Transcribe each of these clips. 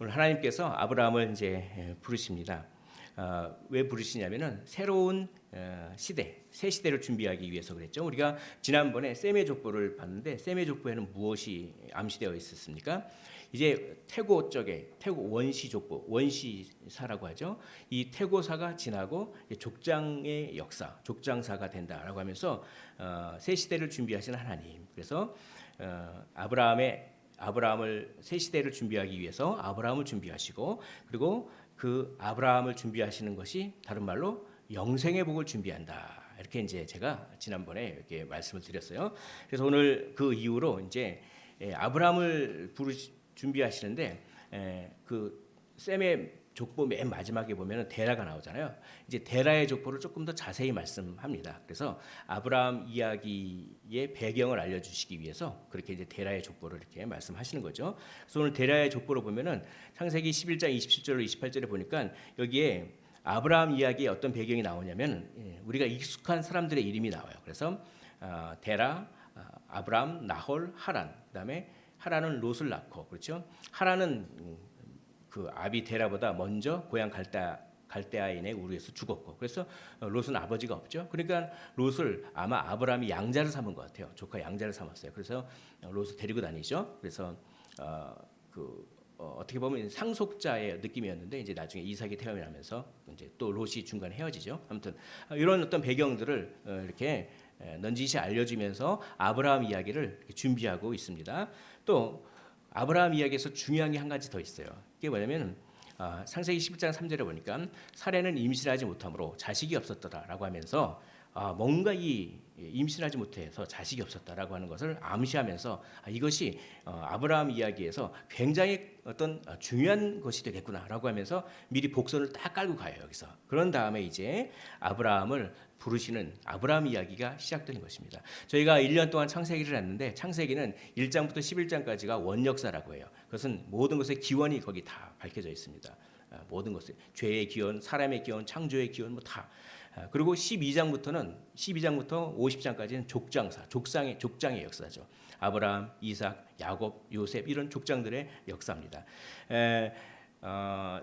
오늘 하나님께서 아브라함을 이제 부르십니다. 왜 부르시냐면은 새로운 시대, 새 시대를 준비하기 위해서 그랬죠. 우리가 지난번에 셈의 족보를 봤는데 셈의 족보에는 무엇이 암시되어 있었습니까? 이제 태고 쪽에 태고 원시 족보, 원시사라고 하죠. 이 태고사가 지나고 족장의 역사, 족장사가 된다라고 하면서 새 시대를 준비하시는 하나님. 그래서 아브라함을 새 시대를 준비하기 위해서 아브라함을 준비하시고 그리고 그 아브라함을 준비하시는 것이 다른 말로 영생의 복을 준비한다. 이렇게 이제 제가 지난번에 이렇게 말씀을 드렸어요. 그래서 오늘 그 이후로 이제 아브라함을 준비하시는데 그 셈의 족보 맨 마지막에 보면은 데라가 나오잖아요. 이제 데라의 족보를 조금 더 자세히 말씀합니다. 그래서 아브라함 이야기의 배경을 알려주시기 위해서 그렇게 이제 데라의 족보를 이렇게 말씀하시는 거죠. 그래서 오늘 데라의 족보를 보면은 창세기 11장 27절로 28절에 보니까 여기에 아브라함 이야기에 어떤 배경이 나오냐면 우리가 익숙한 사람들의 이름이 나와요. 그래서 데라, 아브라함, 나홀, 하란. 그다음에 하란은 롯을 낳고 그렇죠. 하란은 그 아비 데라보다 먼저 고향 갈대아인의 우르에서 죽었고 그래서 롯은 아버지가 없죠. 그러니까 롯을 아마 아브라함이 양자를 삼은 것 같아요. 조카 양자를 삼았어요. 그래서 롯을 데리고 다니죠. 그래서 어떻게 보면 상속자의 느낌이었는데 이제 나중에 이삭이 태어이 나면서 이제 또 롯이 중간에 헤어지죠. 아무튼 이런 어떤 배경들을 이렇게 넌지시 알려주면서 아브라함 이야기를 준비하고 있습니다. 또 아브라함 이야기에서 중요한 게 한 가지 더 있어요. 이게 뭐냐면 창세기 11장 3절에 보니까 사례는 임신하지 못하므로 자식이 없었더라라고 하면서 뭔가 이 임신하지 못해서 자식이 없었다라고 하는 것을 암시하면서 이것이 아브라함 이야기에서 굉장히 어떤 중요한 것이 되겠구나라고 하면서 미리 복선을 딱 깔고 가요. 여기서 그런 다음에 이제 아브라함을 부르시는 아브라함 이야기가 시작되는 것입니다. 저희가 1년 동안 창세기를 했는데 창세기는 1장부터 11장까지가 원역사라고 해요. 그것은 모든 것의 기원이 거기 다 밝혀져 있습니다. 모든 것을 죄의 기원, 사람의 기원, 창조의 기원 뭐 다. 그리고 12장부터 50장까지는 족장사, 족장의 역사죠. 아브라함, 이삭, 야곱, 요셉 이런 족장들의 역사입니다.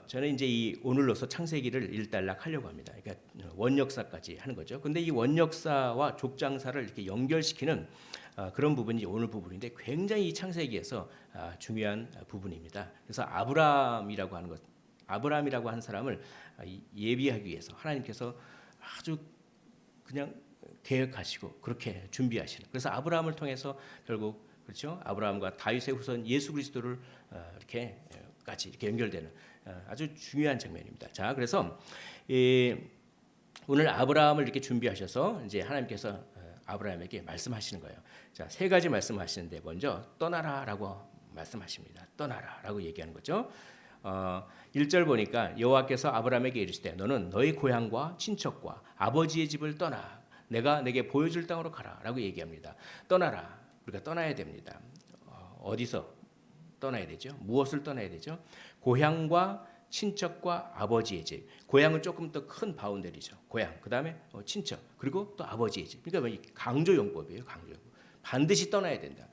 저는 이제 이 오늘로서 창세기를 일단락 하려고 합니다. 그러니까 원역사까지 하는 거죠. 근데 이 원역사와 족장사를 이렇게 연결시키는 그런 부분이 오늘 부분인데 굉장히 이 창세기에서 중요한 부분입니다. 그래서 아브라함이라고 하는 사람을 예비하기 위해서 하나님께서 아주 그냥 계획하시고 그렇게 준비하시는. 그래서 아브라함을 통해서 결국 그렇죠. 아브라함과 다윗의 후손 예수 그리스도를 이렇게 연결되는 아주 중요한 장면입니다. 자, 그래서 오늘 아브라함을 이렇게 준비하셔서 이제 하나님께서 아브라함에게 말씀하시는 거예요. 자, 세 가지 말씀하시는데 먼저 떠나라라고 말씀하십니다. 떠나라라고 얘기하는 거죠. 1절 보니까 여호와께서 아브라함에게 이르시되 너는 너희 고향과 친척과 아버지의 집을 떠나 내가 내게 보여줄 땅으로 가라라고 얘기합니다. 떠나라. 우리가 떠나야 됩니다. 어디서 떠나야 되죠? 무엇을 떠나야 되죠? 고향과 친척과 아버지의 집. 고향은 조금 더 큰 바운더리죠. 고향. 그다음에 친척. 그리고 또 아버지의 집. 그러니까 강조용법이에요. 강조용법. 반드시 떠나야 된다.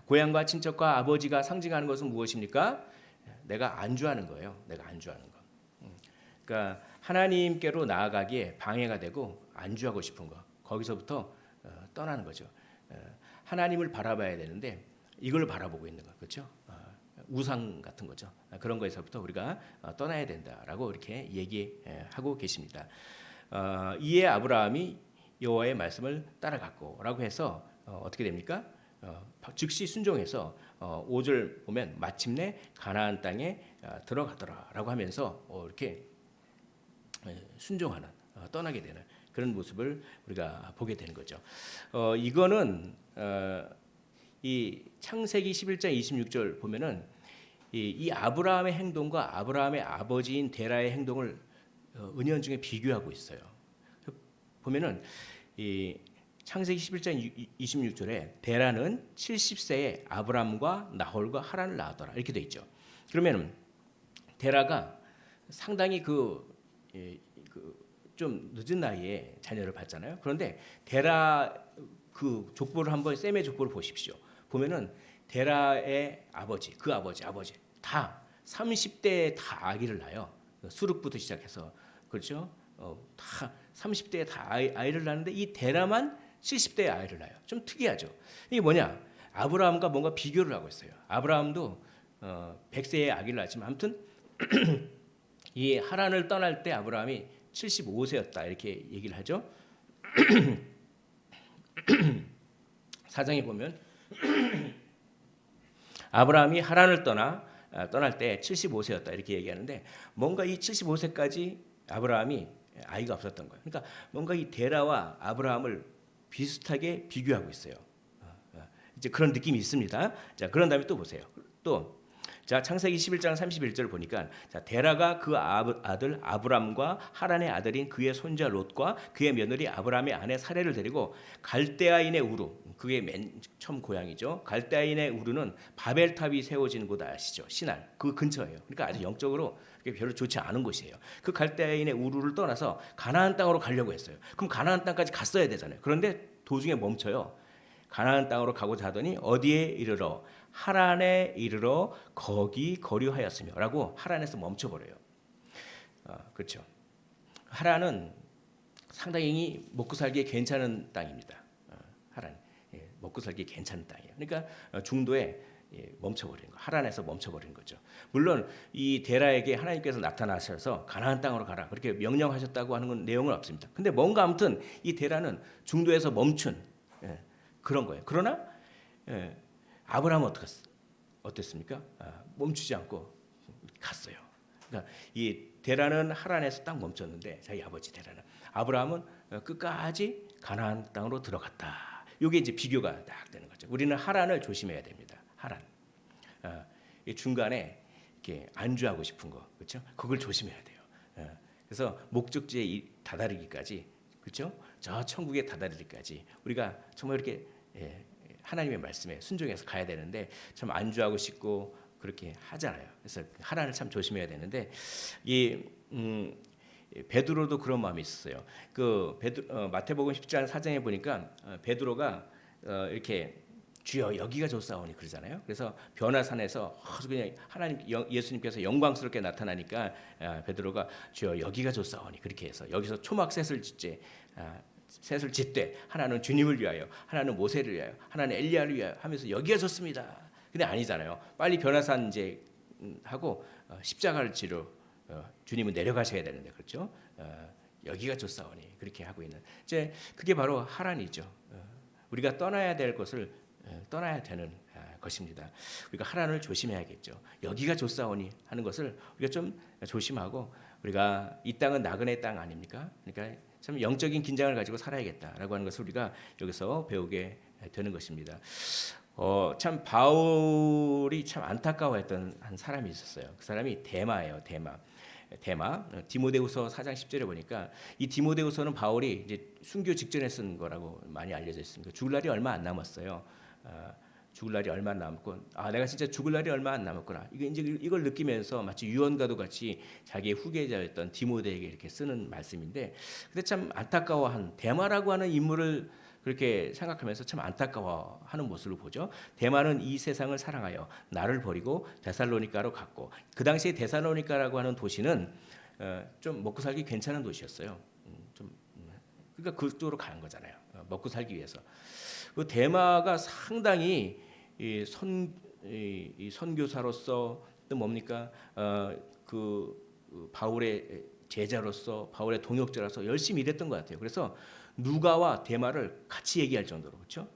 고향과 친척과 아버지가 상징하는 것은 무엇입니까? 내가 안주하는 거예요. 내가 안주하는 거. 그러니까 하나님께로 나아가기에 방해가 되고 안주하고 싶은 거. 거기서부터 떠나는 거죠. 하나님을 바라봐야 되는데 이걸 바라보고 있는 거. 그렇죠? 우상 같은 거죠. 그런 거에서부터 우리가 떠나야 된다라고 이렇게 얘기하고 계십니다. 이에 아브라함이 여호와의 말씀을 따라갔고라고 해서 어떻게 됩니까? 즉시 순종해서 5절 보면 마침내 가나안 땅에 들어가더라라고 하면서 이렇게 순종하는 떠나게 되는 그런 모습을 우리가 보게 되는 거죠. 이거는 이 창세기 11장 26절 보면은 이 아브라함의 행동과 아브라함의 아버지인 데라의 행동을 은연중에 비교하고 있어요. 보면은 이 창세기 11장 26절에 데라는 70세에 아브람과 나홀과 하란을 낳았더라 이렇게 돼 있죠. 그러면 데라가 상당히 좀 늦은 나이에 자녀를 받잖아요. 그런데 데라 그 족보를 한번 셈의 족보를 보십시오. 보면은 데라의 아버지 다 30대에 다 아기를 낳아요. 수륵부터 시작해서 그렇죠. 다 30대에 다 아이를 낳는데 이 데라만 70대에 아이를 낳아요. 좀 특이하죠. 이게 뭐냐? 아브라함과 뭔가 비교를 하고 있어요. 아브라함도 100세에 아기를 낳았지만 아무튼 이 하란을 떠날 때 아브라함이 75세였다 이렇게 얘기를 하죠. 사장에 보면 아브라함이 하란을 떠날 때 75세였다 이렇게 얘기하는데 뭔가 이 75세까지 아브라함이 아이가 없었던 거예요. 그러니까 뭔가 이 데라와 아브라함을 비슷하게 비교하고 있어요. 이제 그런 느낌이 있습니다. 자, 그런 다음에 또 보세요. 또 자, 창세기 11장 31절 보니까 자, 데라가 그 아들 아브람과 하란의 아들인 그의 손자 롯과 그의 며느리 아브람의 아내 사레를 데리고 갈대아인의 우루, 그게 맨 처음 고향이죠. 갈대아인의 우루는 바벨탑이 세워진 곳 아시죠? 시날 그 근처예요. 그러니까 아주 영적으로 별로 좋지 않은 곳이에요. 그 갈대아인의 우루를 떠나서 가나안 땅으로 가려고 했어요. 그럼 가나안 땅까지 갔어야 되잖아요. 그런데 도중에 멈춰요. 가나안 땅으로 가고자 하더니 어디에 이르러 하란에 이르러 거기 거류하였으며라고 하란에서 멈춰버려요. 그렇죠. 하란은 상당히 먹고 살기에 괜찮은 땅입니다. 하란 먹고 살기에 괜찮은 땅이에요. 그러니까 중도에 멈춰버리는 거, 하란에서 멈춰버리는 거죠. 물론 이 데라에게 하나님께서 나타나셔서 가나안 땅으로 가라 그렇게 명령하셨다고 하는 건 내용은 없습니다. 근데 뭔가 아무튼 이 데라는 중도에서 멈춘 그런 거예요. 그러나 아브라함은 어땠습니까? 멈추지 않고 갔어요. 그러니까 이 데라는 하란에서 딱 멈췄는데 자기 아버지 데라는 아브라함은 끝까지 가나안 땅으로 들어갔다. 이게 이제 비교가 딱 되는 거죠. 우리는 하란을 조심해야 됩니다. 하란. 이 중간에 이렇게 안주하고 싶은 거, 그렇죠? 그걸 조심해야 돼요. 그래서 목적지에 다다르기까지, 그렇죠? 저 천국에 다다르기까지 우리가 정말 이렇게 하나님의 말씀에 순종해서 가야 되는데 참 안주하고 싶고 그렇게 하잖아요. 그래서 하란을 참 조심해야 되는데 이 베드로도 그런 마음이 있었어요. 그 마태복음 10장 4장에 보니까 베드로가 이렇게 주여 여기가 좋사오니 그러잖아요. 그래서 변화산에서 그냥 하나님 예수님께서 영광스럽게 나타나니까 베드로가 주여 여기가 좋사오니 그렇게 해서 여기서 초막셋을 짓되 하나는 주님을 위하여 하나는 모세를 위하여 하나는 엘리야를 위하여 하면서 여기가 좋습니다. 근데 아니잖아요. 빨리 변화산 이제 하고 십자가를 지러 주님은 내려가셔야 되는데 그렇죠? 여기가 좋사오니 그렇게 하고 있는 이제 그게 바로 하란이죠. 우리가 떠나야 될 것을 떠나야 되는 것입니다. 우리가 하란을 조심해야겠죠. 여기가 좋사오니 하는 것을 우리가 좀 조심하고 우리가 이 땅은 나그네 땅 아닙니까? 그러니까 참 영적인 긴장을 가지고 살아야겠다라고 하는 것을 우리가 여기서 배우게 되는 것입니다. 참 바울이 참 안타까워했던 한 사람이 있었어요. 그 사람이 데마예요. 데마 디모데후서 4장 10절에 보니까 이 디모데후서는 바울이 이제 순교 직전에 쓴 거라고 많이 알려져 있습니다. 죽을 날이 얼마 안 남았어요. 죽을 날이 얼마 안 남았고 내가 진짜 죽을 날이 얼마 안 남았구나. 이걸 느끼면서 마치 유언과도 같이 자기의 후계자였던 디모데에게 이렇게 쓰는 말씀인데 근데 참 안타까워한 데마라고 하는 인물을 그렇게 생각하면서 참 안타까워하는 모습을 보죠. 데마는 이 세상을 사랑하여 나를 버리고 데살로니가로 갔고 그 당시에 데살로니가라고 하는 도시는 좀 먹고 살기 괜찮은 도시였어요. 그러니까 그쪽으로 가는 거잖아요. 먹고 살기 위해서. 그 데마가 상당히 이 선교사로서 또 뭡니까 그 바울의 제자로서 바울의 동역자로서 열심히 일했던 것 같아요. 그래서 누가와 데마를 같이 얘기할 정도로 그렇죠.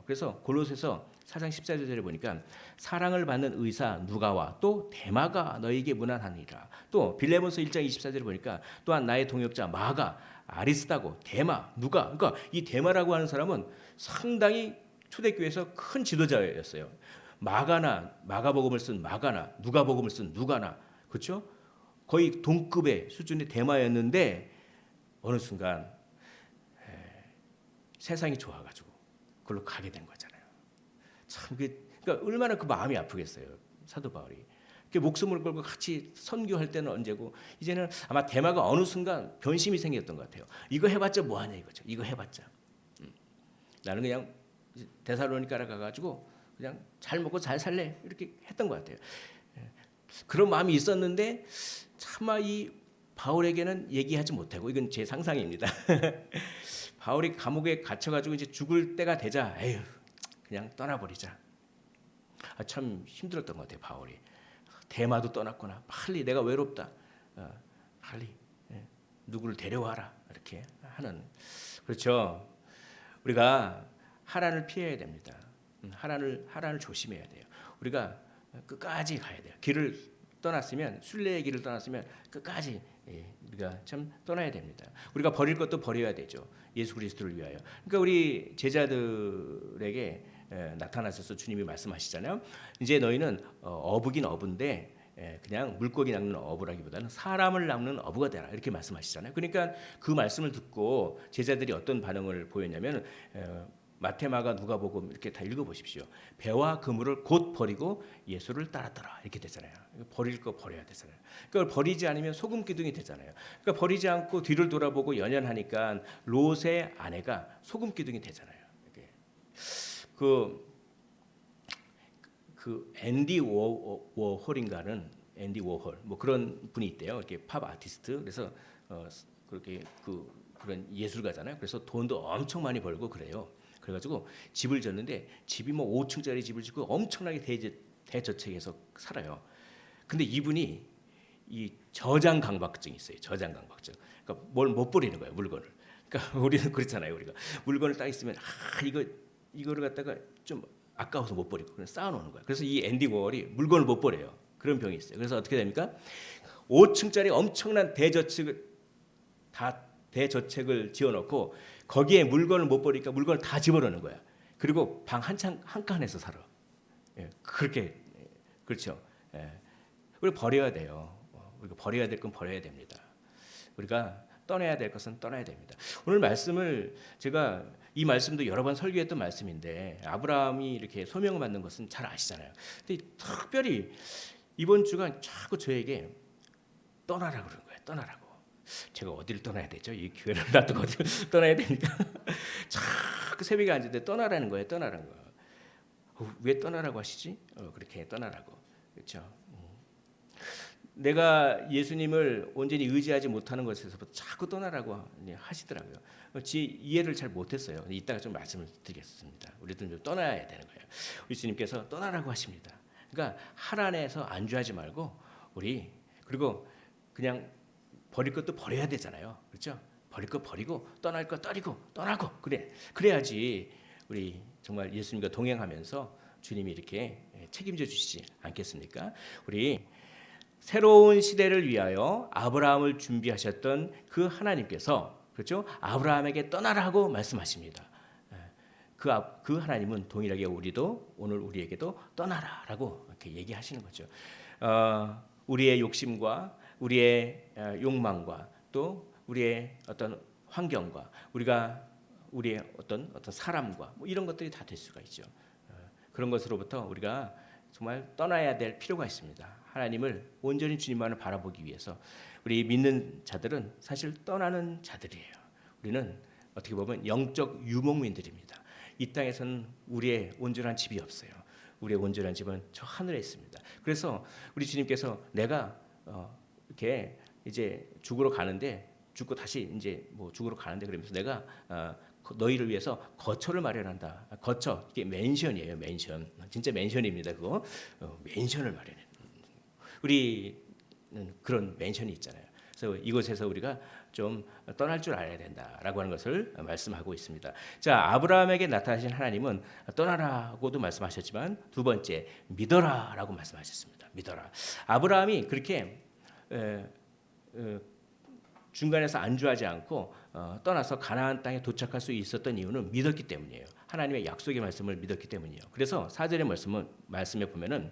그래서 골로새서 4장 14절에 보니까 사랑을 받는 의사 누가와 또 데마가 너에게 무난하니라. 또 빌레몬서 1장 24절에 보니까 또한 나의 동역자 마가 아리스다고 데마 누가 그러니까 이 데마라고 하는 사람은 상당히 초대교회에서 큰 지도자였어요. 마가복음을 쓴 마가나 누가복음을 쓴 누가나 그렇죠? 거의 동급의 수준의 데마였는데 어느 순간 세상이 좋아가지고 그걸로 가게 된 거잖아요. 참 그러니까 얼마나 그 마음이 아프겠어요. 사도 바울이 목숨을 걸고 같이 선교할 때는 언제고 이제는 아마 데마가 어느 순간 변심이 생겼던 것 같아요. 이거 해봤자 뭐하냐 이거죠. 이거 해봤자 나는 그냥 데살로니가에 가가지고 그냥 잘 먹고 잘 살래 이렇게 했던 것 같아요. 그런 마음이 있었는데 차마 이 바울에게는 얘기하지 못하고, 이건 제 상상입니다. 바울이 감옥에 갇혀가지고 이제 죽을 때가 되자, 에휴, 그냥 떠나버리자. 참 힘들었던 것 같아요. 바울이 대마도 떠났구나. 빨리 내가 외롭다. 빨리 누구를 데려와라. 이렇게 하는. 그렇죠. 우리가 하란을 피해야 됩니다. 하란을 조심해야 돼요. 우리가 끝까지 가야 돼요. 길을 떠났으면, 순례의 길을 떠났으면 끝까지 우리가 참 떠나야 됩니다. 우리가 버릴 것도 버려야 되죠. 예수 그리스도를 위하여. 그러니까 우리 제자들에게 나타나셔서 주님이 말씀하시잖아요. 이제 너희는 어부긴 어부인데 그냥 물고기 낚는 어부라기보다는 사람을 낚는 어부가 되라, 이렇게 말씀하시잖아요. 그러니까 그 말씀을 듣고 제자들이 어떤 반응을 보였냐면 마태마가 누가복음 이렇게 다 읽어보십시오. 배와 그물을 곧 버리고 예수를 따랐더라, 이렇게 되잖아요. 버릴 거 버려야 되잖아요. 그걸 버리지 않으면 소금 기둥이 되잖아요. 그러니까 버리지 않고 뒤를 돌아보고 연연하니까 롯의 아내가 소금 기둥이 되잖아요. 그 앤디 워홀인가는, 앤디 워홀 뭐 그런 분이 있대요. 이렇게 팝 아티스트. 그래서 그렇게 그런 예술가잖아요. 그래서 돈도 엄청 많이 벌고 그래요. 그래가지고 집을 졌는데 집이 뭐 5층짜리 집을 짓고 엄청나게 대저택에서 살아요. 근데 이분이 이 저장 강박증이 있어요. 저장 강박증. 그러니까 뭘 못 버리는 거예요, 물건을. 그러니까 우리는 그렇잖아요. 우리가 물건을 딱 있으면 이거를 갖다가 좀 아까워서 못 버리고 그냥 쌓아놓는 거예요. 그래서 이 앤디 워홀이 물건을 못 버려요. 그런 병이 있어요. 그래서 어떻게 됩니까? 5층짜리 엄청난 대저택을 지어놓고 거기에 물건을 못 버리니까 물건을 다 집어넣는 거야. 그리고 방 한 칸에서 살아. 그렇게, 그렇죠. 우리 버려야 돼요. 우리가 버려야 될 건 버려야 됩니다. 우리가 떠나야 될 것은 떠나야 됩니다. 오늘 말씀을 제가 이 말씀도 여러 번 설교했던 말씀인데 아브라함이 이렇게 소명을 받는 것은 잘 아시잖아요. 근데 특별히 이번 주간 자꾸 저에게 떠나라 그러는 거예요. 떠나라고. 제가 어디를 떠나야 되죠? 이 교회를 놔두고 어디를 떠나야 됩니까? 자꾸 새벽에 앉는데 떠나라는 거예요. 떠나라는 거예요. 왜 떠나라고 하시지? 그렇게 떠나라고. 그렇죠. 내가 예수님을 온전히 의지하지 못하는 것에서부터 자꾸 떠나라고 하시더라고요. 이해를 잘 못했어요. 이따가 좀 말씀을 드리겠습니다. 우리도 좀 떠나야 되는 거예요. 우리 주님께서 떠나라고 하십니다. 그러니까 하란에서 안주하지 말고 그리고 그냥 버릴 것도 버려야 되잖아요. 그렇죠? 버릴 것 버리고 떠날 것 떠나고 그래야지 우리 정말 예수님과 동행하면서 주님이 이렇게 책임져 주시지 않겠습니까? 우리 새로운 시대를 위하여 아브라함을 준비하셨던 그 하나님께서, 그렇죠? 아브라함에게 떠나라고 말씀하십니다. 그 하나님은 동일하게 오늘 우리에게도 떠나라라고 이렇게 얘기하시는 거죠. 우리의 욕심과 우리의 욕망과 또 우리의 어떤 환경과 우리의 어떤 사람과 뭐 이런 것들이 다 될 수가 있죠. 그런 것으로부터 우리가 정말 떠나야 될 필요가 있습니다. 하나님을 온전히 주님만을 바라보기 위해서 우리 믿는 자들은 사실 떠나는 자들이에요. 우리는 어떻게 보면 영적 유목민들입니다. 이 땅에서는 우리의 온전한 집이 없어요. 우리의 온전한 집은 저 하늘에 있습니다. 그래서 우리 주님께서 내가 이렇게 이제 죽고 다시 이제 뭐 죽으러 가는데 그러면서 내가 너희를 위해서 거처를 마련한다. 거처, 이게 맨션이에요. 맨션. 진짜 맨션입니다. 그거 맨션을 마련해. 우리는 그런 맨션이 있잖아요. 그래서 이곳에서 우리가 좀 떠날 줄 알아야 된다라고 하는 것을 말씀하고 있습니다. 자, 아브라함에게 나타나신 하나님은 떠나라고도 말씀하셨지만 두 번째 믿어라라고 말씀하셨습니다. 믿어라. 아브라함이 그렇게 중간에서 안주하지 않고 떠나서 가나안 땅에 도착할 수 있었던 이유는 믿었기 때문이에요. 하나님의 약속의 말씀을 믿었기 때문이에요. 그래서 4절의 말씀에 보면은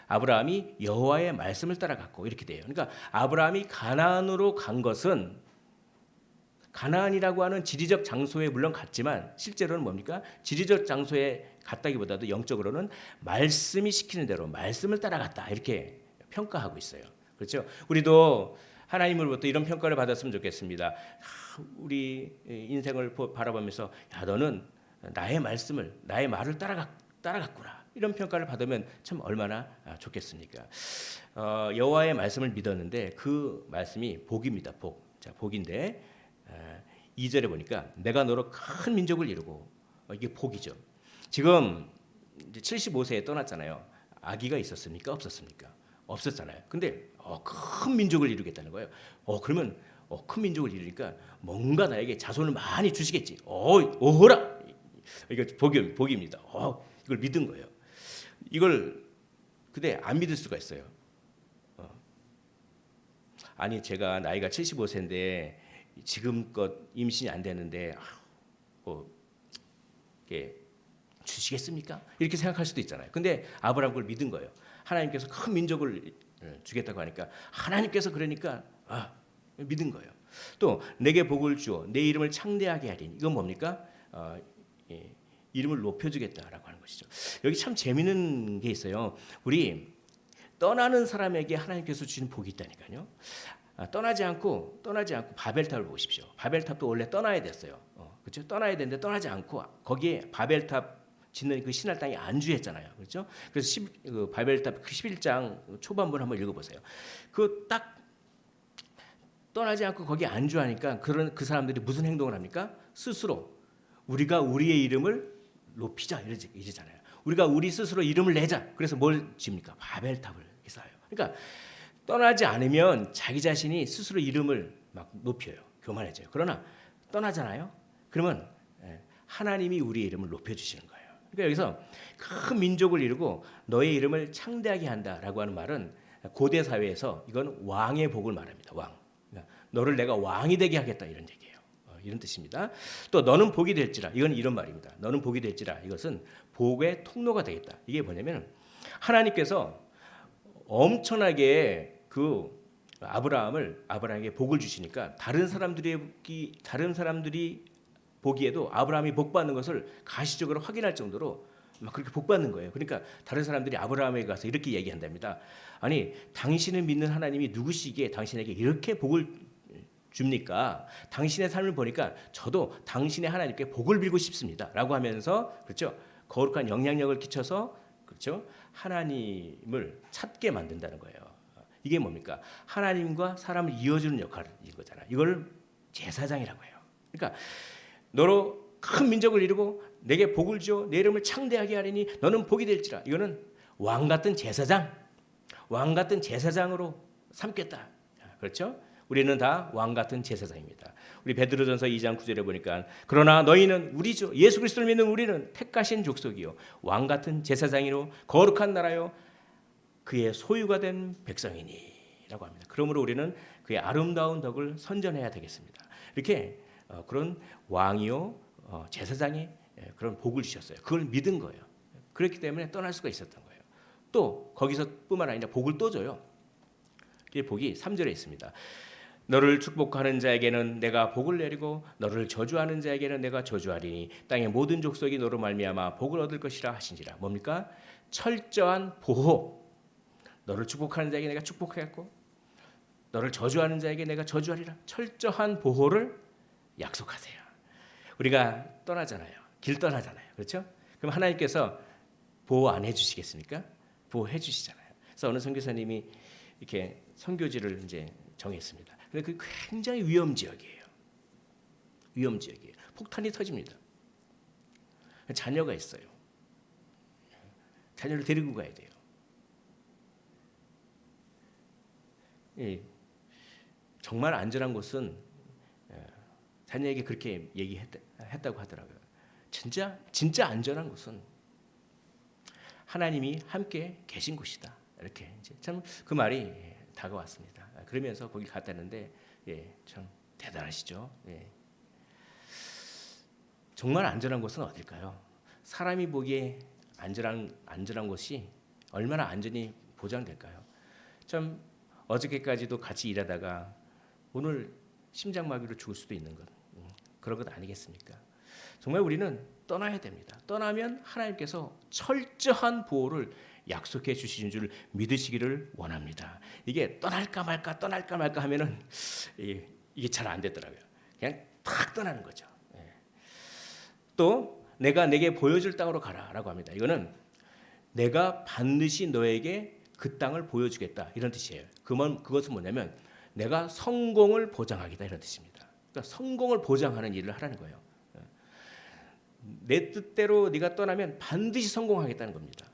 아브라함이 여호와의 말씀을 따라갔고 이렇게 돼요. 그러니까 아브라함이 가나안으로 간 것은 가나안이라고 하는 지리적 장소에 물론 갔지만 실제로는 뭡니까? 지리적 장소에 갔다기보다도 영적으로는 말씀이 시키는 대로 말씀을 따라갔다 이렇게 평가하고 있어요. 그렇죠? 우리도 하나님으로부터 이런 평가를 받았으면 좋겠습니다. 우리 인생을 바라보면서 야 너는 나의 말을 따라갔구나. 이런 평가를 받으면 참 얼마나 좋겠습니까? 여호와의 말씀을 믿었는데 그 말씀이 복입니다. 복. 자, 복인데 2절에 보니까 내가 너로 큰 민족을 이루고 이게 복이죠. 지금 이제 75세에 떠났잖아요. 아기가 있었습니까? 없었습니까? 없었잖아요. 근데 큰 민족을 이루겠다는 거예요. 그러면 큰 민족을 이루니까 뭔가 나에게 자손을 많이 주시겠지. 오호라. 이거 복입니다. 이걸 믿은 거예요. 이걸 근데 안 믿을 수가 있어요. 아니 제가 나이가 75세인데 지금껏 임신이 안 되는데 이게 주시겠습니까? 이렇게 생각할 수도 있잖아요. 근데 아브라함 그걸 믿은 거예요. 하나님께서 큰 민족을 주겠다고 하니까 하나님께서 그러니까 믿은 거예요. 또 내게 복을 주어 내 이름을 창대하게 하리니 이건 뭡니까? 이름을 높여주겠다라고 하는 것이죠. 여기 참 재미있는 게 있어요. 우리 떠나는 사람에게 하나님께서 주시는 복이 있다니까요. 떠나지 않고 바벨탑을 보십시오. 바벨탑도 원래 떠나야 됐어요. 그렇죠? 떠나야 되는데 떠나지 않고 거기에 바벨탑 짓는 그 신할 땅에 안주했잖아요. 그렇죠? 그래서 바벨탑 11장 초반부를 한번 읽어보세요. 그 딱 떠나지 않고 거기에 안주하니까 그 사람들이 무슨 행동을 합니까? 스스로 우리가 우리의 이름을 높이자 이러잖아요. 우리가 우리 스스로 이름을 내자. 그래서 뭘 지습니까? 바벨탑을 쌓아요. 그러니까 떠나지 않으면 자기 자신이 스스로 이름을 막 높여요. 교만해져요. 그러나 떠나잖아요. 그러면 하나님이 우리의 이름을 높여주시는 거예요. 그러니까 여기서 큰 민족을 이루고 너의 이름을 창대하게 한다라고 하는 말은 고대 사회에서 이건 왕의 복을 말합니다. 왕. 그러니까 너를 내가 왕이 되게 하겠다 이런 얘기예요. 이런 뜻입니다. 또 너는 복이 될지라 이건 이런 말입니다. 너는 복이 될지라 이것은 복의 통로가 되겠다. 이게 뭐냐면 하나님께서 엄청나게 그 아브라함에게 복을 주시니까 다른 사람들이 보기에도 아브라함이 복 받는 것을 가시적으로 확인할 정도로 막 그렇게 복 받는 거예요. 그러니까 다른 사람들이 아브라함에게 가서 이렇게 얘기한답니다. 아니 당신을 믿는 하나님이 누구시기에 당신에게 이렇게 복을 줍니까? 당신의 삶을 보니까 저도 당신의 하나님께 복을 빌고 싶습니다라고 하면서 그렇죠? 거룩한 영향력을 끼쳐서 그렇죠? 하나님을 찾게 만든다는 거예요. 이게 뭡니까? 하나님과 사람을 이어주는 역할인 거잖아요. 이걸 제사장이라고 해요. 그러니까 너로 큰 민족을 이루고 내게 복을 주어 내 이름을 창대하게 하리니 너는 복이 될지라. 이거는 왕 같은 제사장으로 삼겠다. 그렇죠? 우리는 다 왕 같은 제사장입니다. 우리 베드로전서 2장 9절에 보니까 그러나 너희는 우리 주 예수 그리스도를 믿는 우리는 택하신 족속이요 왕 같은 제사장이요 거룩한 나라요 그의 소유가 된 백성이니라고 합니다. 그러므로 우리는 그의 아름다운 덕을 선전해야 되겠습니다. 이렇게 그런 왕이요 제사장이 그런 복을 주셨어요. 그걸 믿은 거예요. 그렇기 때문에 떠날 수가 있었던 거예요. 또 거기서뿐만 아니라 복을 또 줘요. 이 복이 3절에 있습니다. 너를 축복하는 자에게는 내가 복을 내리고 너를 저주하는 자에게는 내가 저주하리니 땅의 모든 족속이 너로 말미암아 복을 얻을 것이라 하신지라. 뭡니까? 철저한 보호. 너를 축복하는 자에게 내가 축복하겠고 너를 저주하는 자에게 내가 저주하리라. 철저한 보호를 약속하세요. 우리가 떠나잖아요. 길 떠나잖아요. 그렇죠? 그럼 하나님께서 보호 안 해주시겠습니까? 보호해 주시잖아요. 그래서 어느 선교사님이 이렇게 선교지를 이제 정했습니다. 근데 그 굉장히 위험 지역이에요. 폭탄이 터집니다. 자녀가 있어요. 자녀를 데리고 가야 돼요. 정말 안전한 곳은 자녀에게 그렇게 얘기했다고 하더라고요. 진짜 안전한 곳은 하나님이 함께 계신 곳이다. 이렇게 참 그 말이 다가왔습니다. 그러면서 거기 갔다는데 참 대단하시죠. 정말 안전한 곳은 어딜까요? 사람이 보기에 안전한 곳이 얼마나 안전이 보장될까요? 참 어저께까지도 같이 일하다가 오늘 심장마비로 죽을 수도 있는 것 그런 것 아니겠습니까? 정말 우리는 떠나야 됩니다. 떠나면 하나님께서 철저한 보호를 약속해 주시는 줄 믿으시기를 원합니다. 이게 떠날까 말까 하면은 이게 잘 안 되더라고요. 그냥 탁 떠나는 거죠. 또 내가 내게 보여줄 땅으로 가라라고 합니다. 이거는 내가 반드시 너에게 그 땅을 보여주겠다 이런 뜻이에요. 그것은 뭐냐면 내가 성공을 보장하겠다 이런 뜻입니다. 그러니까 성공을 보장하는 일을 하라는 거예요. 내 뜻대로 네가 떠나면 반드시 성공하겠다는 겁니다.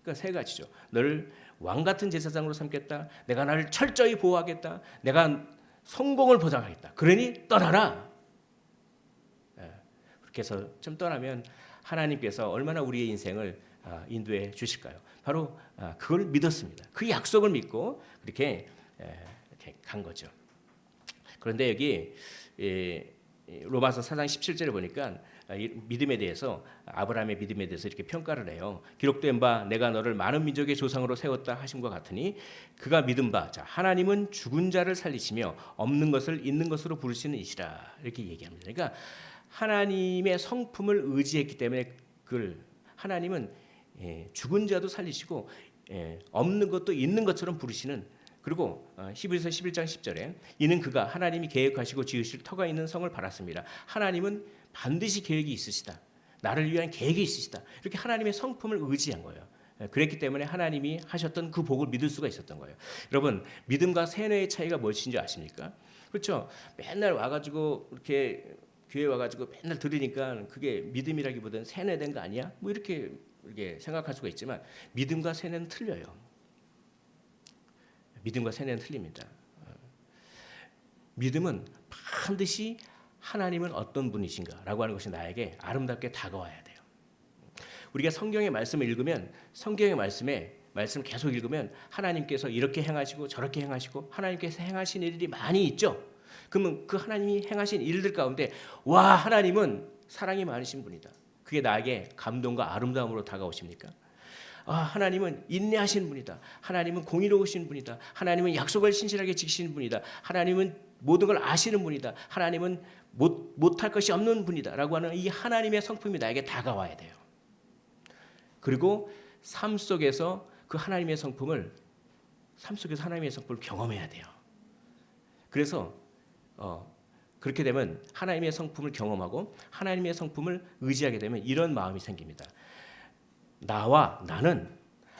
그러니까 세 가지죠. 너를 왕 같은 제사장으로 삼겠다. 내가 나를 철저히 보호하겠다. 내가 성공을 보장하겠다. 그러니 떠나라. 그렇게 해서 좀 떠나면 하나님께서 얼마나 우리의 인생을 인도해 주실까요? 바로 그걸 믿었습니다. 그 약속을 믿고 이렇게 간 거죠. 그런데 여기 로마서 4장 17절에 보니까 믿음에 대해서 아브라함의 믿음에 대해서 이렇게 평가를 해요. 기록된 바 내가 너를 많은 민족의 조상으로 세웠다 하심과 같으니 그가 믿은 바 하나님은 죽은 자를 살리시며 없는 것을 있는 것으로 부르시는 이시라 이렇게 얘기합니다. 그러니까 하나님의 성품을 의지했기 때문에 그걸 하나님은 죽은 자도 살리시고 없는 것도 있는 것처럼 부르시는 그리고 히브리서 11장 10절에 이는 그가 하나님이 계획하시고 지으실 터가 있는 성을 바랐습니다. 하나님은 반드시 계획이 있으시다. 나를 위한 계획이 있으시다. 이렇게 하나님의 성품을 의지한 거예요. 그랬기 때문에 하나님이 하셨던 그 복을 믿을 수가 있었던 거예요. 여러분 믿음과 세뇌의 차이가 무엇인지 아십니까? 그렇죠. 맨날 와가지고 이렇게 교회 와가지고 맨날 들으니까 그게 믿음이라기보다는 세뇌된 거 아니야? 뭐 이렇게 생각할 수가 있지만 믿음과 세뇌는 틀려요. 믿음과 세뇌는 틀립니다. 믿음은 반드시 하나님은 어떤 분이신가라고 하는 것이 나에게 아름답게 다가와야 돼요. 우리가 성경의 말씀을 읽으면 성경의 말씀 계속 읽으면 하나님께서 이렇게 행하시고 저렇게 행하시고 하나님께서 행하신 일이 많이 있죠. 그러면 그 하나님이 행하신 일들 가운데 와 하나님은 사랑이 많으신 분이다. 그게 나에게 감동과 아름다움으로 다가오십니까? 하나님은 인내하시는 분이다. 하나님은 공의로우신 분이다. 하나님은 약속을 신실하게 지키시는 분이다. 하나님은 모든 걸 아시는 분이다. 하나님은 못할 것이 없는 분이다. 라고 하는 이 하나님의 성품이 나에게 다가와야 돼요. 그리고 삶 속에서 그 하나님의 성품을 경험해야 돼요. 그래서 그렇게 되면 하나님의 성품을 경험하고 하나님의 성품을 의지하게 되면 이런 마음이 생깁니다. 나는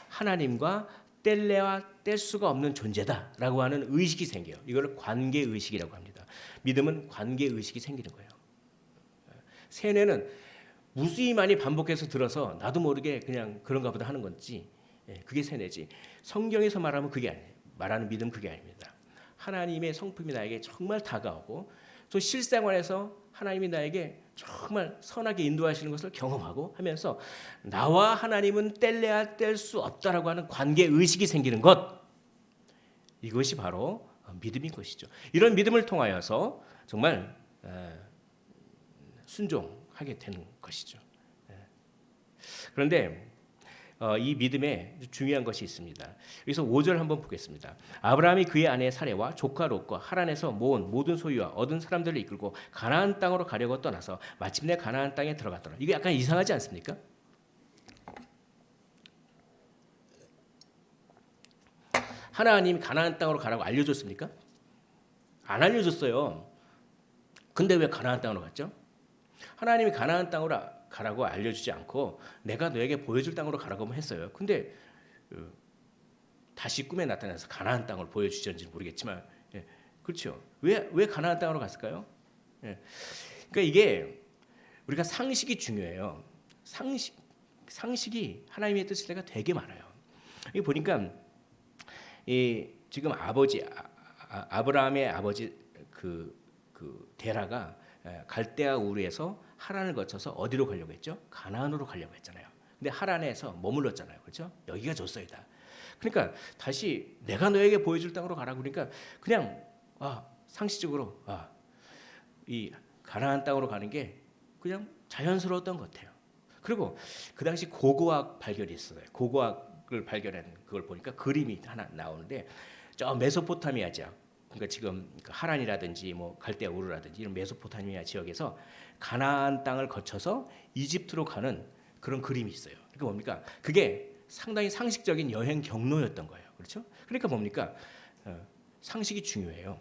하나님과 뗄래야 뗄 수가 없는 존재다라고 하는 의식이 생겨요. 이걸 관계의식이라고 합니다. 믿음은 관계의식이 생기는 거예요. 세뇌는 무수히 많이 반복해서 들어서 나도 모르게 그냥 그런가 보다 하는 건지 그게 세뇌지. 성경에서 말하는 믿음 그게 아닙니다. 하나님의 성품이 나에게 정말 다가오고 또 실생활에서 하나님이 나에게 정말 선하게 인도하시는 것을 경험하고 하면서 나와 하나님은 뗄래야 뗄 수 없다라고 하는 관계의식이 생기는 것, 이것이 바로 믿음인 것이죠. 이런 믿음을 통하여서 정말 순종하게 되는 것이죠. 그런데 이 믿음에 중요한 것이 있습니다. 그래서 5절 한번 보겠습니다. 아브라함이 그의 아내 사레와 조카 롯과 하란에서 모은 모든 소유와 얻은 사람들을 이끌고 가나안 땅으로 가려고 떠나서 마침내 가나안 땅에 들어갔더라. 이게 약간 이상하지 않습니까? 하나님이 가나안 땅으로 가라고 알려줬습니까? 안 알려줬어요. 근데 왜 가나안 땅으로 갔죠? 하나님이 가나안 땅으로 가라고 알려주지 않고 내가 너에게 보여줄 땅으로 가라고 했어요. 근데 다시 꿈에 나타나서 가나안 땅을 보여주셨는지 모르겠지만 그렇죠. 왜 가나안 땅으로 갔을까요? 그러니까 이게 우리가 상식이 중요해요. 상식이 하나님의 뜻일 때가 되게 많아요. 이 보니까 지금 아브라함의 아버지 그 데라가 갈대아 우르에서 하란을 거쳐서 어디로 가려고 했죠? 가나안으로 가려고 했잖아요. 근데 하란에서 머물렀잖아요. 그렇죠? 여기가 좋소이다. 그러니까 다시 내가 너에게 보여줄 땅으로 가라고 그러니까 그냥 상식적으로 이 가나안 땅으로 가는 게 그냥 자연스러웠던 것 같아요. 그리고 그 당시 고고학 발견이 있어요. 고고학을 발견한 그걸 보니까 그림이 하나 나오는데 저 메소포타미아 지역, 그러니까 지금 하란이라든지 뭐 갈대아 우르라든지 이런 메소포타미아 지역에서 가나안 땅을 거쳐서 이집트로 가는 그런 그림이 있어요. 그러니까 뭡니까? 그게 상당히 상식적인 여행 경로였던 거예요. 그렇죠? 그러니까 뭡니까? 상식이 중요해요.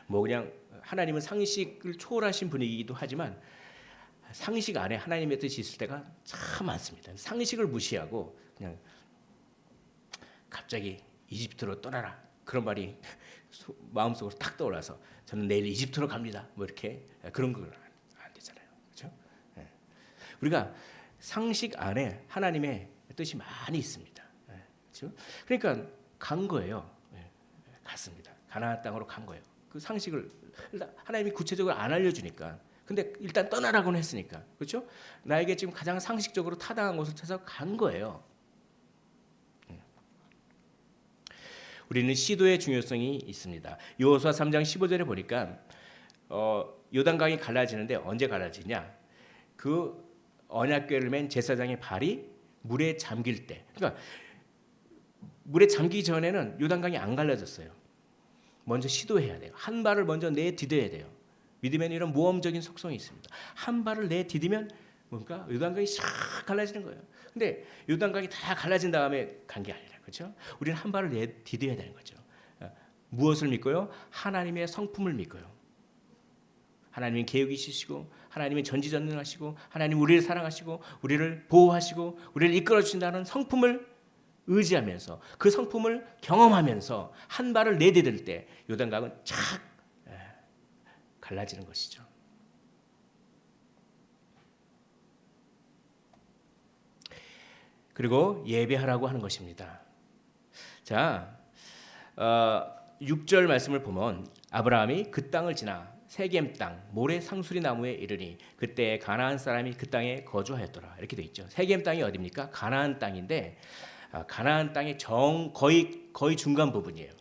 뭐 그냥 하나님은 상식을 초월하신 분이기도 하지만 상식 안에 하나님의 뜻이 있을 때가 참 많습니다. 상식을 무시하고 그냥 갑자기 이집트로 떠나라 그런 말이 마음속으로 탁 떠올라서 저는 내일 이집트로 갑니다. 뭐 이렇게 그런 건 안 되잖아요. 그렇죠? 우리가 상식 안에 하나님의 뜻이 많이 있습니다. 그렇죠? 그러니까 간 거예요. 갔습니다. 가나안 땅으로 간 거예요. 그 상식을 하나님이 구체적으로 안 알려주니까. 근데 일단 떠나라고는 했으니까. 그렇죠? 나에게 지금 가장 상식적으로 타당한 곳을 찾아서 간 거예요. 우리는 시도의 중요성이 있습니다. 여호수아 3장 15절에 보니까 요단강이 갈라지는데 언제 갈라지냐? 그 언약궤를 맨 제사장의 발이 물에 잠길 때. 그러니까 물에 잠기기 전에는 요단강이 안 갈라졌어요. 먼저 시도해야 돼요. 한 발을 먼저 내디뎌야 돼요. 믿음에는 이런 모험적인 속성이 있습니다. 한 발을 내디디면 뭔가 요단강이 샥 갈라지는 거예요. 근데 요단강이 다 갈라진 다음에 간 게 아니라 그렇죠? 우리는 한 발을 내디뎌야 되는 거죠. 무엇을 믿고요? 하나님의 성품을 믿고요. 하나님은 계획이 있으시고 하나님은 전지전능하시고 하나님 우리를 사랑하시고 우리를 보호하시고 우리를 이끌어 주신다는 성품을 의지하면서 그 성품을 경험하면서 한 발을 내디딜 때 요단강은 착 갈라지는 것이죠. 그리고 예배하라고 하는 것입니다. 자, 6절 말씀을 보면 아브라함이 그 땅을 지나 세겜 땅 모래 상수리 나무에 이르니 그때 가나안 사람이 그 땅에 거주하였더라. 이렇게 돼 있죠. 세겜 땅이 어디입니까? 가나안 땅인데 가나안 땅의 거의 중간 부분이에요.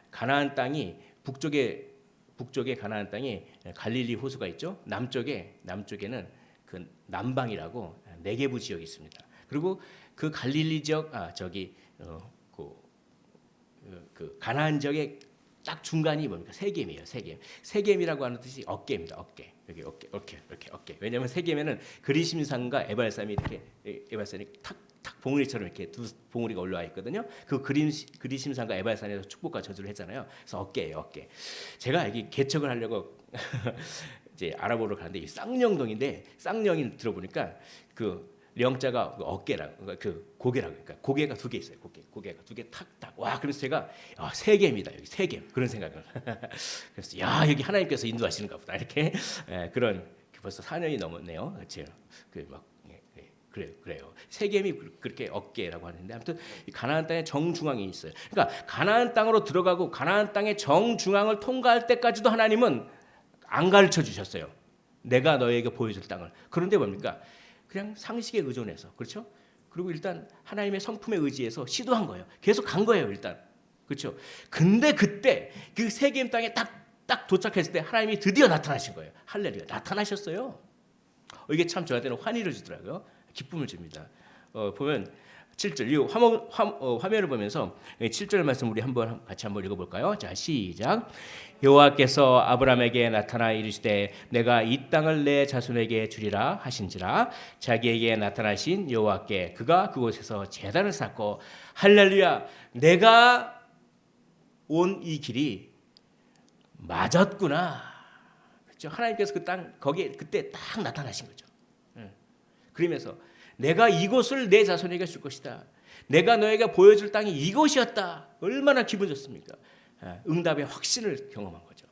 가나안 땅이 북쪽에 가나안 땅이 갈릴리 호수가 있죠. 남쪽에는 그 남방이라고 네게부 지역이 있습니다. 그리고 그 갈릴리 지역 그 가나안 지역의 딱 중간이 뭡니까? 세겜이에요. 세겜이라고 하는 뜻이 어깨입니다. 어깨. 여기 어깨. 왜냐하면 세겜에는 그리심산과 에발산이 이렇게 에발산이 탁 봉우리처럼 이렇게 두 봉우리가 올라와 있거든요. 그 그리심산과 에발산에서 축복과 저주를 했잖아요. 그래서 어깨예요. 어깨. 제가 여기 개척을 하려고 이제 알아보러 가는데 이 쌍령동인데 쌍령이 들어보니까 그 령자가 어깨라고 그 고개라고 그러니까 고개가 두 개 있어요. 고개가 두 개 탁탁. 와 그래서 제가 세겜이다 여기 세겜 그런 생각을. 그래서 야 여기 하나님께서 인도하시는가 보다 이렇게 그런 벌써 4년이 넘었네요. 그렇죠. 그래요. 세겜이 그렇게 어깨라고 하는데 아무튼 가나안 땅의 정중앙이 있어요. 그러니까 가나안 땅으로 들어가고 가나안 땅의 정중앙을 통과할 때까지도 하나님은 안 가르쳐 주셨어요. 내가 너에게 보여줄 땅을. 그런데 뭡니까? 그냥 상식에 의존해서 그렇죠? 그리고 일단 하나님의 성품에 의지해서 시도한 거예요. 계속 간 거예요, 일단. 그렇죠? 근데 그때 그 세겜 땅에 딱 도착했을 때 하나님이 드디어 나타나신 거예요. 할렐루야. 나타나셨어요. 이게 참 저한테는 환희를 주더라고요. 기쁨을 줍니다. 보면 7절 이 화면을 보면서 7절 말씀 우리 같이 한번 읽어볼까요? 자 시작. 여호와께서 아브라함에게 나타나 이르시되 내가 이 땅을 내 자손에게 주리라 하신지라. 자기에게 나타나신 여호와께 그가 그곳에서 제단을 쌓고 할렐루야 내가 온 이 길이 맞았구나. 그렇죠? 하나님께서 그 땅 거기에 그때 딱 나타나신 거죠. 그러면서 내가 이곳을 내 자손에게 줄 것이다. 내가 너에게 보여줄 땅이 이곳이었다. 얼마나 기분 좋습니까? 응답의 확신을 경험한 거죠.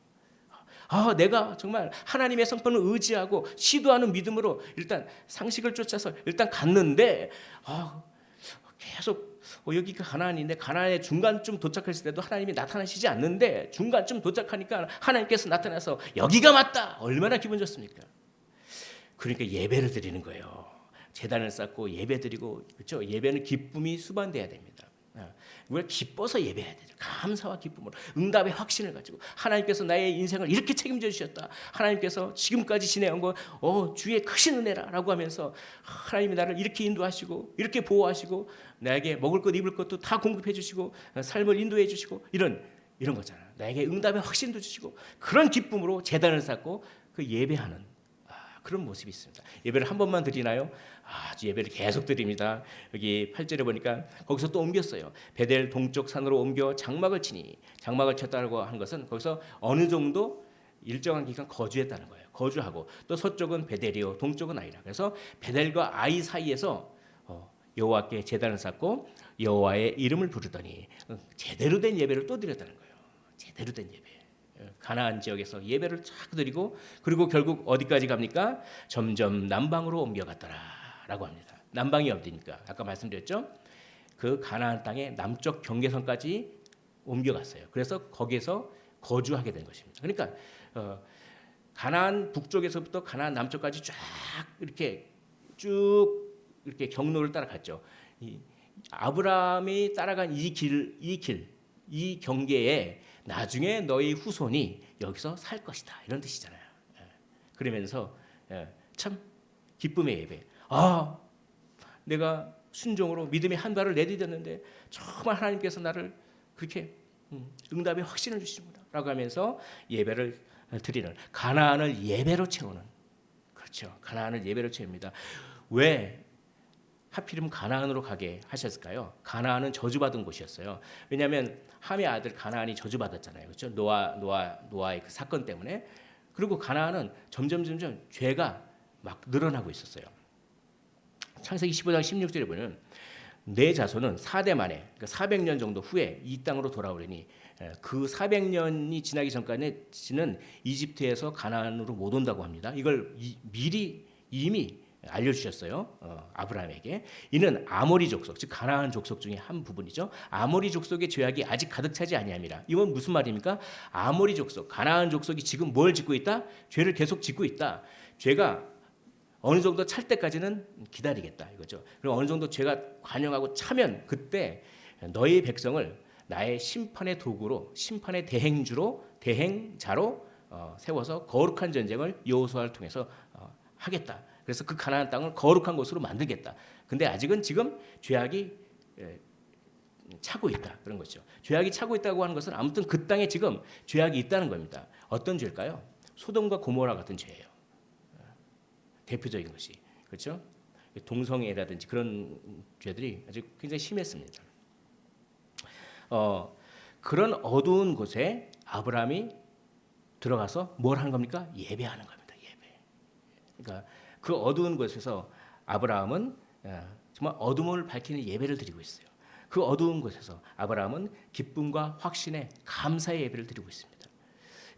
내가 정말 하나님의 성품을 의지하고 시도하는 믿음으로 일단 상식을 쫓아서 일단 갔는데 계속 여기가 가나안인데 가나안의 중간쯤 도착했을 때도 하나님이 나타나시지 않는데 중간쯤 도착하니까 하나님께서 나타나서 여기가 맞다. 얼마나 기분 좋습니까? 그러니까 예배를 드리는 거예요. 제단을 쌓고 예배드리고 그렇죠? 예배는 기쁨이 수반돼야 됩니다. 우리가 기뻐서 예배해야 되죠. 감사와 기쁨으로 응답의 확신을 가지고 하나님께서 나의 인생을 이렇게 책임져 주셨다. 하나님께서 지금까지 지내온 거 주의 크신 은혜라라고 하면서 하나님이 나를 이렇게 인도하시고 이렇게 보호하시고 나에게 먹을 것 입을 것도 다 공급해 주시고 삶을 인도해 주시고 이런 거잖아요. 나에게 응답의 확신도 주시고 그런 기쁨으로 제단을 쌓고 그 예배하는 그런 모습이 있습니다. 예배를 한 번만 드리나요? 아주 예배를 계속 드립니다. 여기 8절에 보니까 거기서 또 옮겼어요. 베델 동쪽 산으로 옮겨 장막을 치니 장막을 쳤다고 한 것은 거기서 어느 정도 일정한 기간 거주했다는 거예요. 거주하고 또 서쪽은 베델이요, 동쪽은 아이라. 그래서 베델과 아이 사이에서 여호와께 제단을 쌓고 여호와의 이름을 부르더니 제대로 된 예배를 또 드렸다는 거예요. 제대로 된 예배. 가나안 지역에서 예배를 쫙 드리고 그리고 결국 어디까지 갑니까? 점점 남방으로 옮겨갔더라라고 합니다. 남방이 어디입니까? 아까 말씀드렸죠. 그 가나안 땅의 남쪽 경계선까지 옮겨갔어요. 그래서 거기에서 거주하게 된 것입니다. 그러니까 가나안 북쪽에서부터 가나안 남쪽까지 쫙 이렇게 쭉 이렇게 경로를 따라갔죠. 아브라함이 따라간 이 경계에 나중에 너희 후손이 여기서 살 것이다 이런 뜻이잖아요. 그러면서 참 기쁨의 예배. 내가 순종으로 믿음의 한 발을 내디뎠는데 정말 하나님께서 나를 그렇게 응답의 확신을 주시는구나라고 하면서 예배를 드리는 가나안을 예배로 채우는 그렇죠. 가나안을 예배로 채웁니다. 왜 하필이면 가나안으로 가게 하셨을까요? 가나안은 저주받은 곳이었어요. 왜냐하면 함의 아들 가나안이 저주받았잖아요. 그렇죠? 노아의 그 사건 때문에. 그리고 가나안은 점점 죄가 막 늘어나고 있었어요. 창세기 15장 16절에 보면 내 자손은 4대 만에 그러니까 400년 정도 후에 이 땅으로 돌아오려니 그 400년이 지나기 전까지는 이집트에서 가나안으로 못 온다고 합니다. 이걸 미리 이미 알려주셨어요. 아브라함에게. 이는 아모리 족속, 즉 가나안 족속 중에 한 부분이죠. 아모리 족속의 죄악이 아직 가득 차지 아니함이라. 이건 무슨 말입니까? 아모리 족속, 가나안 족속이 지금 뭘 짓고 있다? 죄를 계속 짓고 있다. 죄가 어느 정도 찰 때까지는 기다리겠다 이거죠. 그리고 어느 정도 죄가 관영하고 차면 그때 너희 백성을 나의 심판의 도구로, 심판의 대행자로 세워서 거룩한 전쟁을 여호수아를 통해서 하겠다. 그래서 그 가나안 땅을 거룩한 곳으로 만들겠다. 근데 아직은 지금 죄악이 차고 있다 그런 거죠. 죄악이 차고 있다고 하는 것은 아무튼 그 땅에 지금 죄악이 있다는 겁니다. 어떤 죄일까요? 소돔과 고모라 같은 죄예요. 대표적인 것이 그렇죠. 동성애라든지 그런 죄들이 아주 굉장히 심했습니다. 그런 어두운 곳에 아브라함이 들어가서 뭘 하는 겁니까? 예배하는 겁니다. 예배. 그러니까 그 어두운 곳에서 아브라함은 정말 어둠을 밝히는 예배를 드리고 있어요. 그 어두운 곳에서 아브라함은 기쁨과 확신의 감사의 예배를 드리고 있습니다.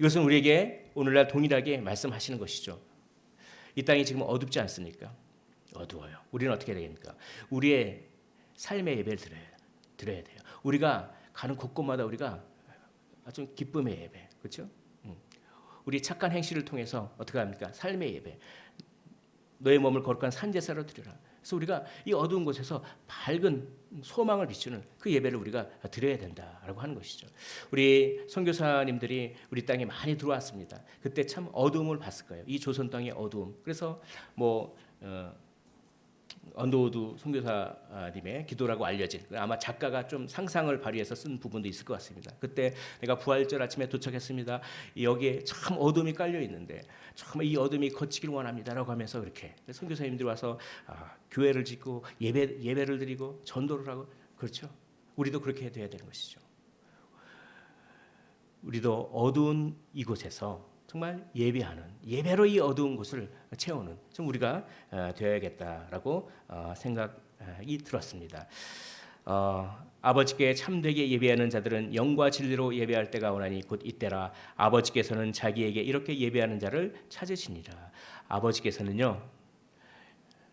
이것은 우리에게 오늘날 동일하게 말씀하시는 것이죠. 이 땅이 지금 어둡지 않습니까? 어두워요. 우리는 어떻게 해야 됩니까? 우리의 삶의 예배를 드려야 돼요. 우리가 가는 곳곳마다 우리가 아주 기쁨의 예배, 그렇죠? 우리 착한 행실을 통해서 어떻게 합니까? 삶의 예배. 너의 몸을 거룩한 산제사로 드려라. 그래서 우리가 이 어두운 곳에서 밝은 소망을 비추는 그 예배를 우리가 드려야 된다라고 하는 것이죠. 우리 선교사님들이 우리 땅에 많이 들어왔습니다. 그때 참 어두움을 봤을 거예요. 이 조선 땅의 어두움. 그래서 언더우드 선교사님의 기도라고 알려진 아마 작가가 좀 상상을 발휘해서 쓴 부분도 있을 것 같습니다. 그때 내가 부활절 아침에 도착했습니다. 여기에 참 어둠이 깔려 있는데 정말 이 어둠이 걷히길 원합니다라고 하면서 그렇게 선교사님들이 와서 교회를 짓고 예배를 드리고 전도를 하고 그렇죠. 우리도 그렇게 돼야 되는 것이죠. 우리도 어두운 이곳에서 정말 예배하는 예배로 이 어두운 곳을 채우는 좀 우리가 되어야겠다라고 생각이 들었습니다. 아버지께 참되게 예배하는 자들은 영과 진리로 예배할 때가 오나니 곧 이때라. 아버지께서는 자기에게 이렇게 예배하는 자를 찾으시니라. 아버지께서는요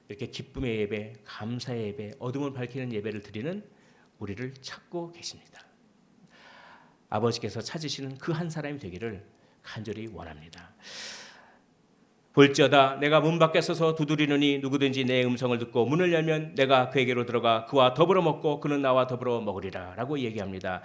이렇게 기쁨의 예배, 감사의 예배, 어둠을 밝히는 예배를 드리는 우리를 찾고 계십니다. 아버지께서 찾으시는 그 한 사람이 되기를 간절히 원합니다. 볼지어다 내가 문 밖에 서서 두드리느니 누구든지 내 음성을 듣고 문을 열면 내가 그에게로 들어가 그와 더불어 먹고 그는 나와 더불어 먹으리라 라고 얘기합니다.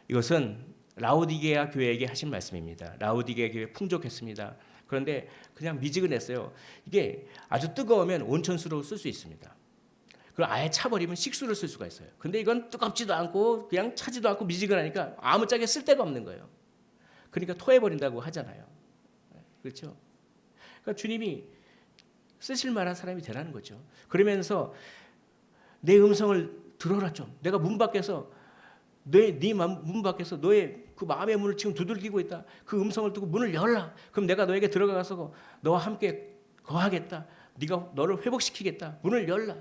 이것은 라오디게아 교회에게 하신 말씀입니다. 라오디게아 교회 풍족했습니다. 그런데 그냥 미지근했어요. 이게 아주 뜨거우면 온천수로 쓸 수 있습니다. 그걸 아예 차버리면 식수를 쓸 수가 있어요. 근데 이건 뜨겁지도 않고 그냥 차지도 않고 미지근하니까 아무짝에 쓸 데가 없는 거예요. 그러니까 토해버린다고 하잖아요. 그렇죠? 그러니까 주님이 쓰실 만한 사람이 되라는 거죠. 그러면서 내 음성을 들어라 좀. 내가 문 밖에서 문 밖에서 너의 그 마음의 문을 지금 두들기고 있다. 그 음성을 듣고 문을 열라. 그럼 내가 너에게 들어가서 너와 함께 거하겠다. 네가 너를 회복시키겠다. 문을 열라.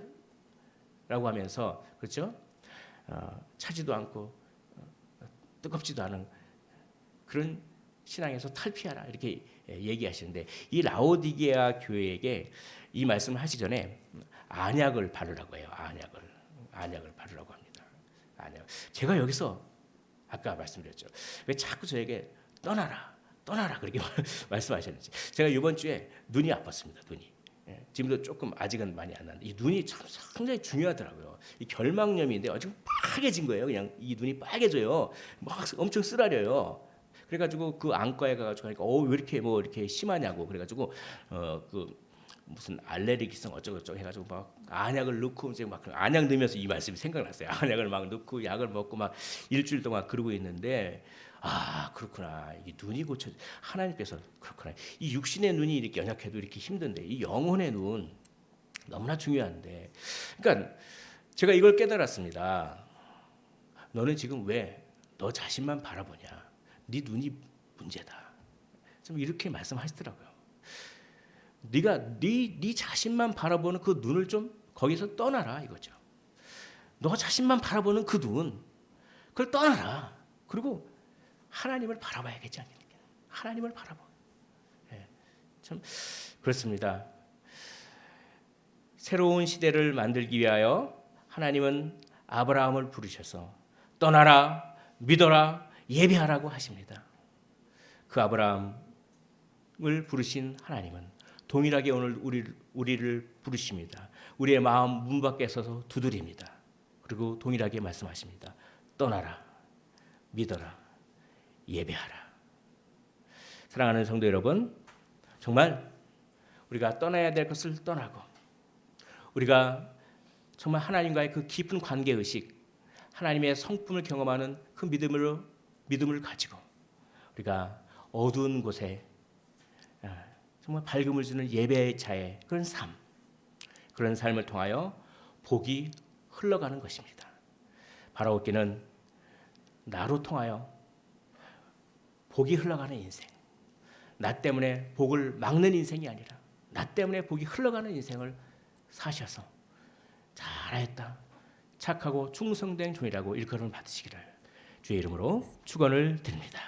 라고 하면서 그렇죠? 차지도 않고 뜨겁지도 않은 그런 신앙에서 탈피하라 이렇게 얘기하시는데 이 라오디게아 교회에게 이 말씀을 하시기 전에 안약을 바르라고 해요. 안약을 바르라고 합니다. 안약. 제가 여기서 아까 말씀드렸죠. 왜 자꾸 저에게 떠나라 그렇게 말씀하셨는지. 제가 이번 주에 눈이 아팠습니다. 눈이. 지금도 조금 아직은 많이 안 나는데 이 눈이 참 상당히 중요하더라고요. 이 결막염인데 지금 빨개진 거예요. 그냥 이 눈이 빨개져요. 막 엄청 쓰라려요. 그래가지고 그 안과에 가가지고 하니까 왜 이렇게 이렇게 심하냐고 그래가지고 그 무슨 알레르기성 어쩌고저쩌고 해가지고 막 안약을 넣고 이제 막 안약 넣으면서 이 말씀이 생각났어요. 안약을 막 넣고 약을 먹고 막 일주일 동안 그러고 있는데 그렇구나. 이 눈이 하나님께서 그렇구나. 이 육신의 눈이 이렇게 연약해도 이렇게 힘든데 이 영혼의 눈 너무나 중요한데. 그러니까 제가 이걸 깨달았습니다. 너는 지금 왜 너 자신만 바라보냐? 네 눈이 문제다. 좀 이렇게 말씀하시더라고요. 네가 네 자신만 바라보는 그 눈을 좀 거기서 떠나라 이거죠. 너 자신만 바라보는 그 눈, 그걸 떠나라. 그리고 하나님을 바라봐야겠지 않겠냐? 하나님을 바라봐. 참 그렇습니다. 새로운 시대를 만들기 위하여 하나님은 아브라함을 부르셔서 떠나라, 믿어라, 예배하라고 하십니다. 그 아브라함을 부르신 하나님은 동일하게 오늘 우리를 부르십니다. 우리의 마음 문 밖에 서서 두드립니다. 그리고 동일하게 말씀하십니다. 떠나라, 믿어라, 예배하라. 사랑하는 성도 여러분, 정말 우리가 떠나야 될 것을 떠나고 우리가 정말 하나님과의 그 깊은 관계의식, 하나님의 성품을 경험하는 그 믿음을 가지고 우리가 어두운 곳에 정말 밝음을 주는 예배의 차에 그런 삶을 통하여 복이 흘러가는 것입니다. 바라옵기는 나로 통하여 복이 흘러가는 인생, 나 때문에 복을 막는 인생이 아니라 나 때문에 복이 흘러가는 인생을 사셔서 잘하였다, 착하고 충성된 종이라고 일컬음을 받으시기를 주의 이름으로 축원을 드립니다.